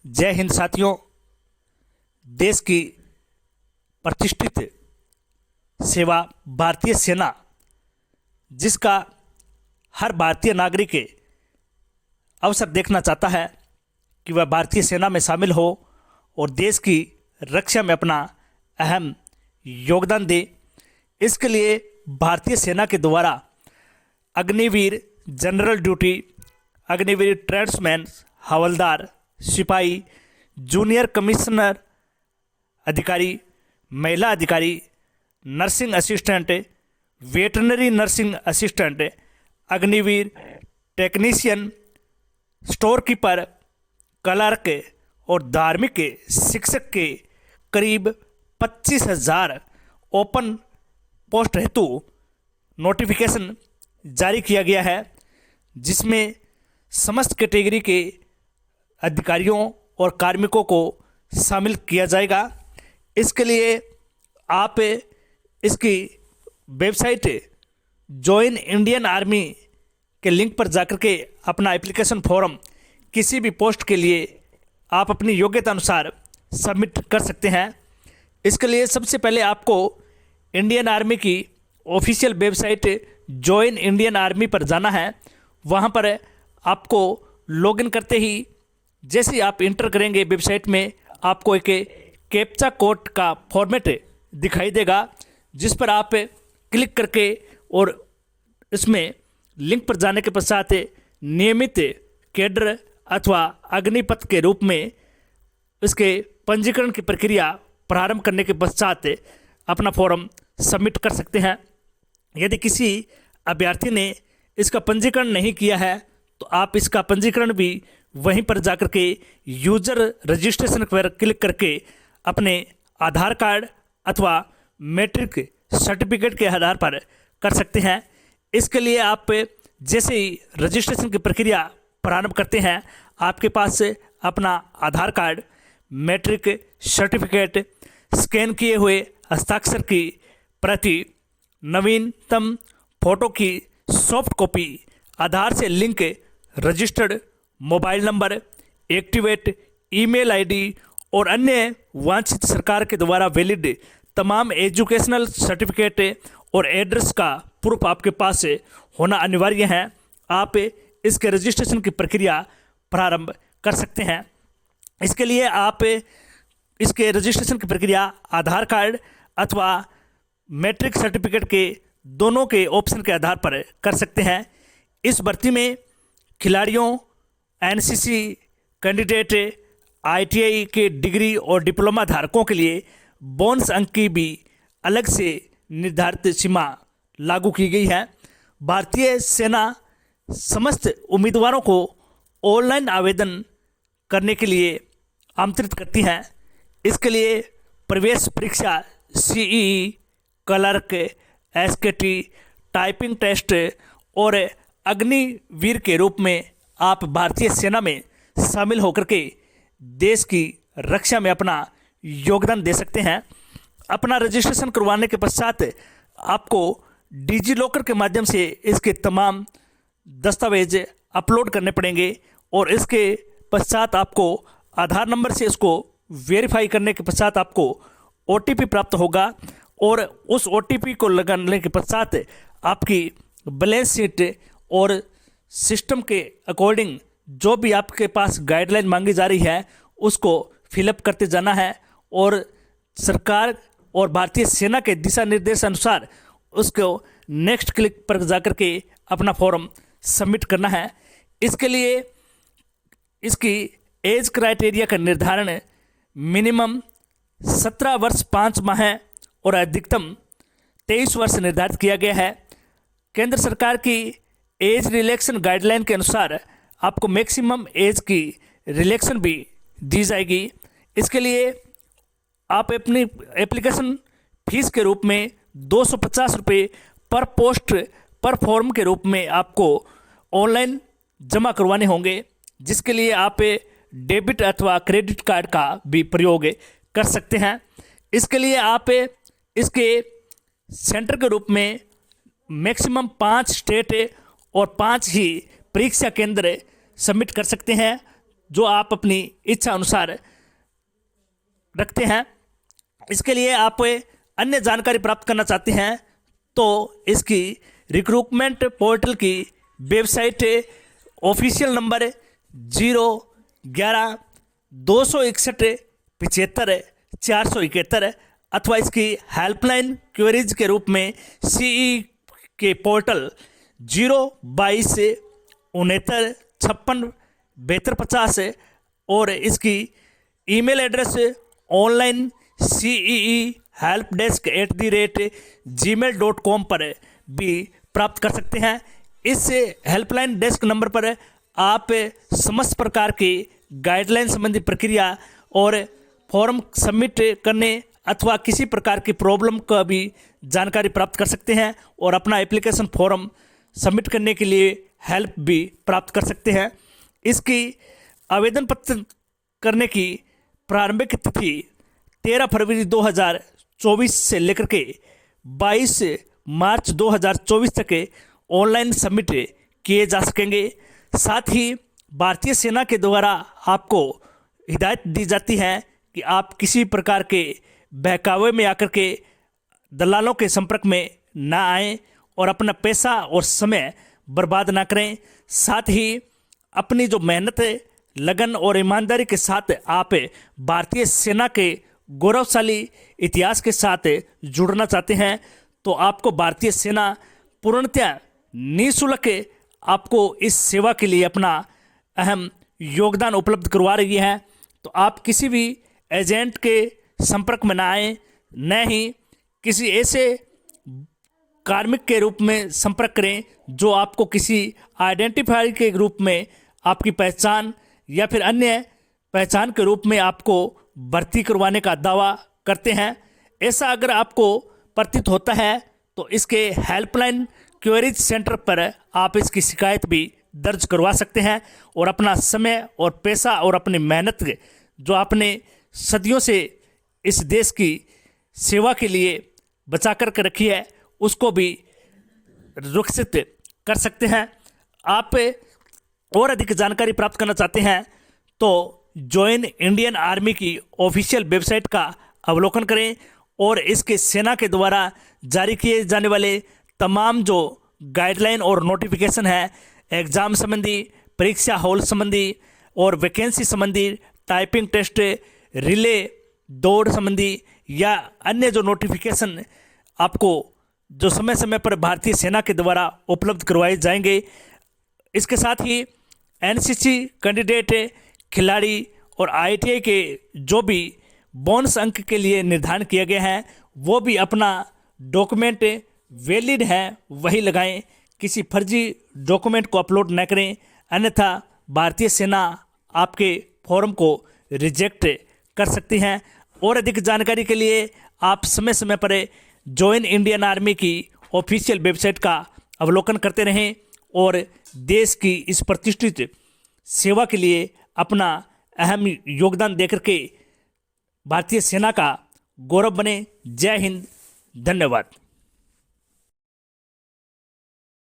जय हिंद साथियों। देश की प्रतिष्ठित सेवा भारतीय सेना, जिसका हर भारतीय नागरिक अवसर देखना चाहता है कि वह भारतीय सेना में शामिल हो और देश की रक्षा में अपना अहम योगदान दे। इसके लिए भारतीय सेना के द्वारा Agniveer general duty, Agniveer tradesman, हवलदार, सिपाही, जूनियर कमिश्नर अधिकारी, महिला अधिकारी, nursing assistant, veterinary nursing assistant, Agniveer technician, storekeeper, clerk और धार्मिक शिक्षक के करीब 25,000 ओपन पोस्ट हेतु नोटिफिकेशन जारी किया गया है, जिसमें समस्त कैटेगरी के अधिकारियों और कार्मिकों को शामिल किया जाएगा। इसके लिए आप इसकी वेबसाइट जॉइन इंडियन आर्मी के लिंक पर जाकर के अपना एप्लीकेशन फॉर्म किसी भी पोस्ट के लिए आप अपनी योग्यता अनुसार सबमिट कर सकते हैं। इसके लिए सबसे पहले आपको इंडियन आर्मी की official website join Indian army पर जाना है। वहाँ पर आपको लॉगिन करते ही जैसे ही आप इंटर करेंगे वेबसाइट में, आपको एक कैप्चा कोड का फॉर्मेट दिखाई देगा, जिस पर आप क्लिक करके और इसमें लिंक पर जाने के पश्चात नियमित कैडर अथवा अग्निपथ के रूप में इसके पंजीकरण की प्रक्रिया प्रारंभ करने के पश्चात अपना फॉर्म सबमिट कर सकते हैं। यदि किसी अभ्यर्थी ने इसका पंजीकरण नहीं किया है तो आप इसका पंजीकरण भी वहीं पर जाकर के यूजर रजिस्ट्रेशन पर क्लिक करके अपने आधार कार्ड अथवा मैट्रिक सर्टिफिकेट के आधार पर कर सकते हैं। इसके लिए आप जैसे ही रजिस्ट्रेशन की प्रक्रिया प्रारंभ करते हैं, आपके पास अपना आधार कार्ड, मैट्रिक सर्टिफिकेट, स्कैन किए हुए हस्ताक्षर की प्रति, नवीनतम फोटो की सॉफ्ट कॉपी, आधार से link registered mobile number, activate email ID और अन्य वांछित सरकार के द्वारा वैलिड तमाम एजुकेशनल सर्टिफिकेट और एड्रेस का प्रूफ आपके पास होना अनिवार्य है। आप इसके रजिस्ट्रेशन की प्रक्रिया प्रारंभ कर सकते हैं। इसके लिए आप इसके रजिस्ट्रेशन की प्रक्रिया आधार कार्ड अथवा मैट्रिक सर्टिफिकेट के दोनों के ऑप्शन के आधार पर कर सकते हैं। इस भर्ती में खिलाड़ियों, एनसीसी कैंडिडेट, आईटीआई के डिग्री और डिप्लोमा धारकों के लिए बोनस अंक की भी अलग से निर्धारित सीमा लागू की गई है। भारतीय सेना समस्त उम्मीदवारों को ऑनलाइन आवेदन करने के लिए आमंत्रित करती है। इसके लिए प्रवेश परीक्षा CEE, clerk, SKT, typing test और अग्निवीर के रूप में आप भारतीय सेना में शामिल होकर के देश की रक्षा में अपना योगदान दे सकते हैं। अपना रजिस्ट्रेशन करवाने के पश्चात आपको डिजी लॉकर के माध्यम से इसके तमाम दस्तावेज अपलोड करने पड़ेंगे और इसके पश्चात आपको आधार नंबर से इसको वेरीफाई करने के पश्चात आपको ओटीपी प्राप्त होगा और उस ओटीपी को लगाने के पश्चात आपकी बैलेंस शीट और सिस्टम के अकॉर्डिंग जो भी आपके पास गाइडलाइन मांगी जा रही है उसको फिलअप करते जाना है और सरकार और भारतीय सेना के दिशा निर्देश अनुसार उसको नेक्स्ट क्लिक पर जाकर के अपना फॉर्म सबमिट करना है। इसके लिए इसकी एज क्राइटेरिया का निर्धारण मिनिमम 17 वर्ष 5 माह है और अधिकतम 23 वर्ष निर्धारित किया गया है। केंद्र सरकार की एज रिलैक्सेशन गाइडलाइन के अनुसार आपको मैक्सिमम एज की रिलैक्सेशन भी दी जाएगी। इसके लिए आप अपनी एप्लीकेशन फीस के रूप में 250 रुपये पर पोस्ट पर फॉर्म के रूप में आपको ऑनलाइन जमा करवाने होंगे, जिसके लिए आप डेबिट अथवा क्रेडिट कार्ड का भी प्रयोग कर सकते हैं। इसके लिए आप इसके सेंटर के रूप में मैक्सिमम 5 स्टेट और 5 ही परीक्षा केंद्र सबमिट कर सकते हैं। जो आप अपनी इच्छा अनुसार रखते हैं। इसके लिए आप अन्य जानकारी प्राप्त करना चाहते हैं तो इसकी रिक्रूटमेंट पोर्टल की वेबसाइट ऑफिशियल नंबर 011-261-75-471 अथवा इसकी हेल्पलाइन क्वेरीज के रूप में सीई के पोर्टल 022-69-56-7250 और इसकी ईमेल एड्रेस ऑनलाइन ceehelpdesk@gmail.com पर भी प्राप्त कर सकते हैं। इस हेल्पलाइन डेस्क नंबर पर आप समस्त प्रकार की गाइडलाइन संबंधी प्रक्रिया और फॉर्म सबमिट करने अथवा किसी प्रकार की प्रॉब्लम का भी जानकारी प्राप्त कर सकते हैं और अपना एप्लीकेशन फॉर्म सबमिट करने के लिए हेल्प भी प्राप्त कर सकते हैं। इसकी आवेदन पत्र करने की प्रारंभिक तिथि 13 फरवरी 2024 से लेकर के 22 मार्च 2024 तक ऑनलाइन सबमिट किए जा सकेंगे। साथ ही भारतीय सेना के द्वारा आपको हिदायत दी जाती है कि आप किसी प्रकार के बहकावे में आकर के दलालों के संपर्क में ना आएं और अपना पैसा और समय बर्बाद ना करें। साथ ही अपनी जो मेहनत लगन और ईमानदारी के साथ आप भारतीय सेना के गौरवशाली इतिहास के साथ जुड़ना चाहते हैं तो आपको भारतीय सेना पूर्णतः निःशुल्क आपको इस सेवा के लिए अपना अहम योगदान उपलब्ध करवा रही है। तो आप किसी भी एजेंट के संपर्क में ना आए, न ही किसी ऐसे कार्मिक के रूप में संपर्क करें जो आपको किसी आइडेंटिफायर के रूप में आपकी पहचान या फिर अन्य पहचान के रूप में आपको भर्ती करवाने का दावा करते हैं। ऐसा अगर आपको प्रतीत होता है तो इसके हेल्पलाइन क्वेरीज सेंटर पर आप इसकी शिकायत भी दर्ज करवा सकते हैं और अपना समय और पैसा और अपनी मेहनत जो आपने सदियों से इस देश की सेवा के लिए बचा कर के रखी है उसको भी सुरक्षित कर सकते हैं। आप और अधिक जानकारी प्राप्त करना चाहते हैं तो ज्वाइन इंडियन आर्मी की ऑफिशियल वेबसाइट का अवलोकन करें और इसके सेना के द्वारा जारी किए जाने वाले तमाम जो गाइडलाइन और नोटिफिकेशन है एग्ज़ाम संबंधी, परीक्षा हॉल संबंधी और वैकेंसी संबंधी, टाइपिंग टेस्ट, रिले दौड़ संबंधी या अन्य जो नोटिफिकेशन आपको जो समय समय पर भारतीय सेना के द्वारा उपलब्ध करवाए जाएंगे। इसके साथ ही एनसीसी कैंडिडेट खिलाड़ी और आईटीआई के जो भी बोनस अंक के लिए निर्धारण किए गए हैं वो भी अपना डॉक्यूमेंट वैलिड है वही लगाएं, किसी फर्जी डॉक्यूमेंट को अपलोड न करें, अन्यथा भारतीय सेना आपके फॉर्म को रिजेक्ट कर सकती हैं। और अधिक जानकारी के लिए आप समय समय पर ज्वाइन इंडियन आर्मी की ऑफिशियल वेबसाइट का अवलोकन करते रहें और देश की इस प्रतिष्ठित सेवा के लिए अपना अहम योगदान देकर के भारतीय सेना का गौरव बने। जय हिंद, धन्यवाद।